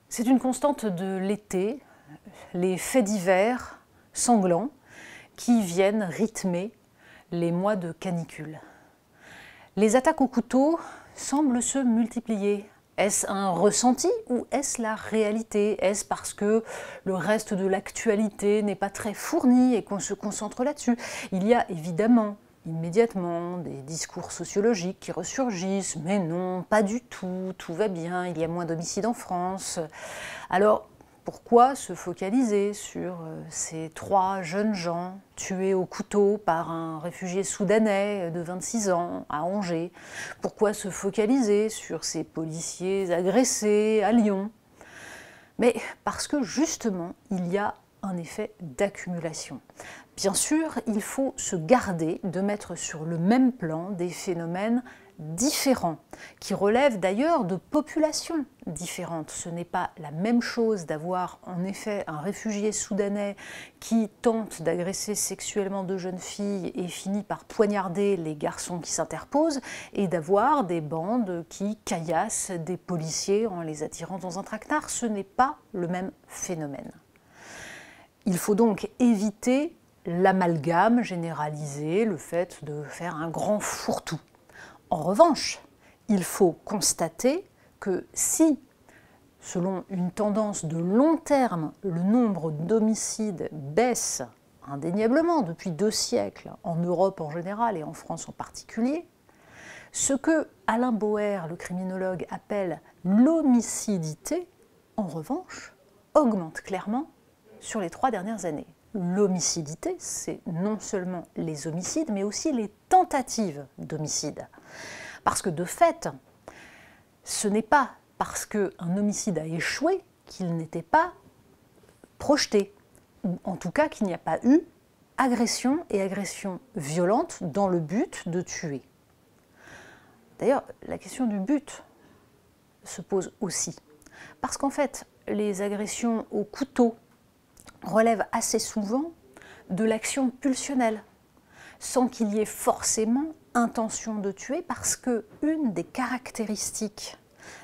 C'est une constante de l'été, les faits divers sanglants qui viennent rythmer les mois de canicule. Les attaques au couteau semblent se multiplier. Est-ce un ressenti ou est-ce la réalité? Est-ce parce que le reste de l'actualité n'est pas très fourni et qu'on se concentre là-dessus? Il y a évidemment immédiatement des discours sociologiques qui ressurgissent, mais non, pas du tout, tout va bien, il y a moins d'homicides en France. Alors, pourquoi se focaliser sur ces 3 jeunes gens tués au couteau par un réfugié soudanais de 26 ans à Angers? Pourquoi se focaliser sur ces policiers agressés à Lyon? Mais parce que justement, il y a un effet d'accumulation. Bien sûr, il faut se garder de mettre sur le même plan des phénomènes différents, qui relèvent d'ailleurs de populations différentes. Ce n'est pas la même chose d'avoir en effet un réfugié soudanais qui tente d'agresser sexuellement 2 jeunes filles et finit par poignarder les garçons qui s'interposent, et d'avoir des bandes qui caillassent des policiers en les attirant dans un traquenard. Ce n'est pas le même phénomène. Il faut donc éviter l'amalgame généralisé, le fait de faire un grand fourre-tout. En revanche, il faut constater que si, selon une tendance de long terme, le nombre d'homicides baisse indéniablement depuis 2 siècles, en Europe en général et en France en particulier, ce que Alain Bauer, le criminologue, appelle l'homicidité, en revanche, augmente clairement sur les 3 dernières années. L'homicidité, c'est non seulement les homicides, mais aussi les tentatives d'homicide. Parce que de fait, ce n'est pas parce qu'un homicide a échoué qu'il n'était pas projeté, ou en tout cas qu'il n'y a pas eu agression et agression violente dans le but de tuer. D'ailleurs, la question du but se pose aussi. Parce qu'en fait, les agressions au couteau relève assez souvent de l'action pulsionnelle, sans qu'il y ait forcément intention de tuer, parce que une des caractéristiques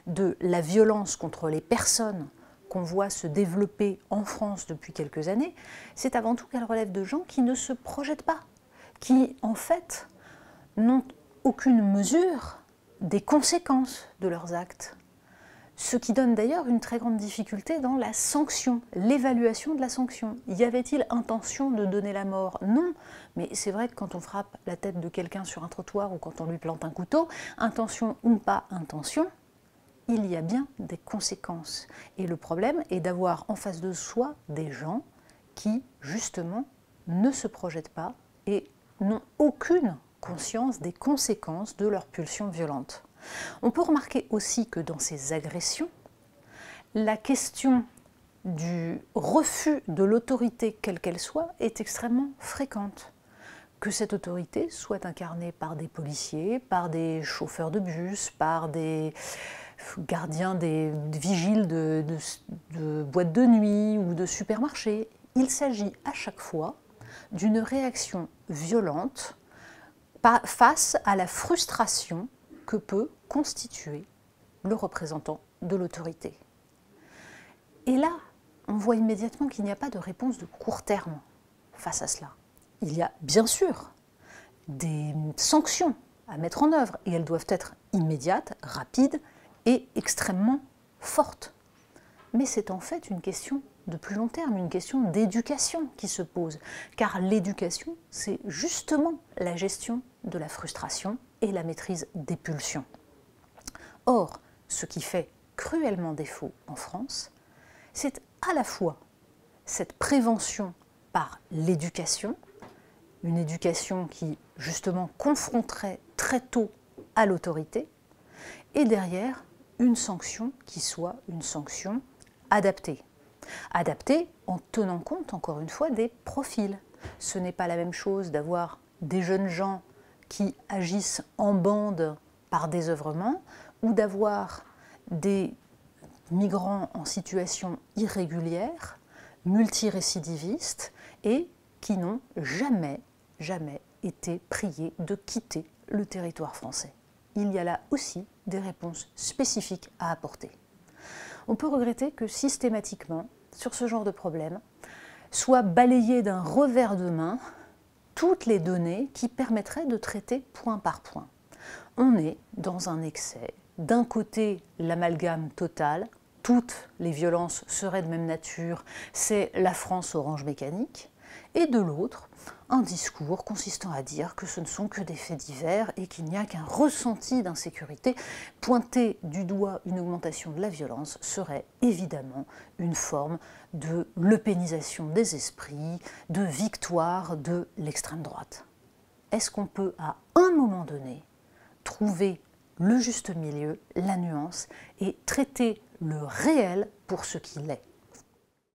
de la violence contre les personnes qu'on voit se développer en France depuis quelques années, c'est avant tout qu'elle relève de gens qui ne se projettent pas, qui en fait n'ont aucune mesure des conséquences de leurs actes. Ce qui donne d'ailleurs une très grande difficulté dans la sanction, l'évaluation de la sanction. Y avait-il intention de donner la mort? Non, mais c'est vrai que quand on frappe la tête de quelqu'un sur un trottoir ou quand on lui plante un couteau, intention ou pas intention, il y a bien des conséquences. Et le problème est d'avoir en face de soi des gens qui, justement, ne se projettent pas et n'ont aucune conscience des conséquences de leur pulsion violente. On peut remarquer aussi que dans ces agressions, la question du refus de l'autorité, quelle qu'elle soit, est extrêmement fréquente. Que cette autorité soit incarnée par des policiers, par des chauffeurs de bus, par des gardiens, des vigiles de boîtes de nuit ou de supermarchés, il s'agit à chaque fois d'une réaction violente face à la frustration que peut constituer le représentant de l'autorité. Et là, on voit immédiatement qu'il n'y a pas de réponse de court terme face à cela. Il y a bien sûr des sanctions à mettre en œuvre, et elles doivent être immédiates, rapides et extrêmement fortes. Mais c'est en fait une question de plus long terme, une question d'éducation qui se pose. Car l'éducation, c'est justement la gestion de la frustration et la maîtrise des pulsions. Or, ce qui fait cruellement défaut en France, c'est à la fois cette prévention par l'éducation, une éducation qui justement confronterait très tôt à l'autorité, et derrière une sanction qui soit une sanction adaptée. Adaptée en tenant compte, encore une fois, des profils. Ce n'est pas la même chose d'avoir des jeunes gens qui agissent en bande par désœuvrement ou d'avoir des migrants en situation irrégulière, multirécidivistes et qui n'ont jamais été priés de quitter le territoire français. Il y a là aussi des réponses spécifiques à apporter. On peut regretter que systématiquement, sur ce genre de problème, soient balayées d'un revers de main toutes les données qui permettraient de traiter point par point. On est dans un excès. D'un côté, l'amalgame total, toutes les violences seraient de même nature, c'est la France orange mécanique, et de l'autre, un discours consistant à dire que ce ne sont que des faits divers et qu'il n'y a qu'un ressenti d'insécurité. Pointer du doigt une augmentation de la violence serait évidemment une forme de lepénisation des esprits, de victoire de l'extrême droite. Est-ce qu'on peut à un moment donné trouver le juste milieu, la nuance, et traiter le réel pour ce qu'il est ?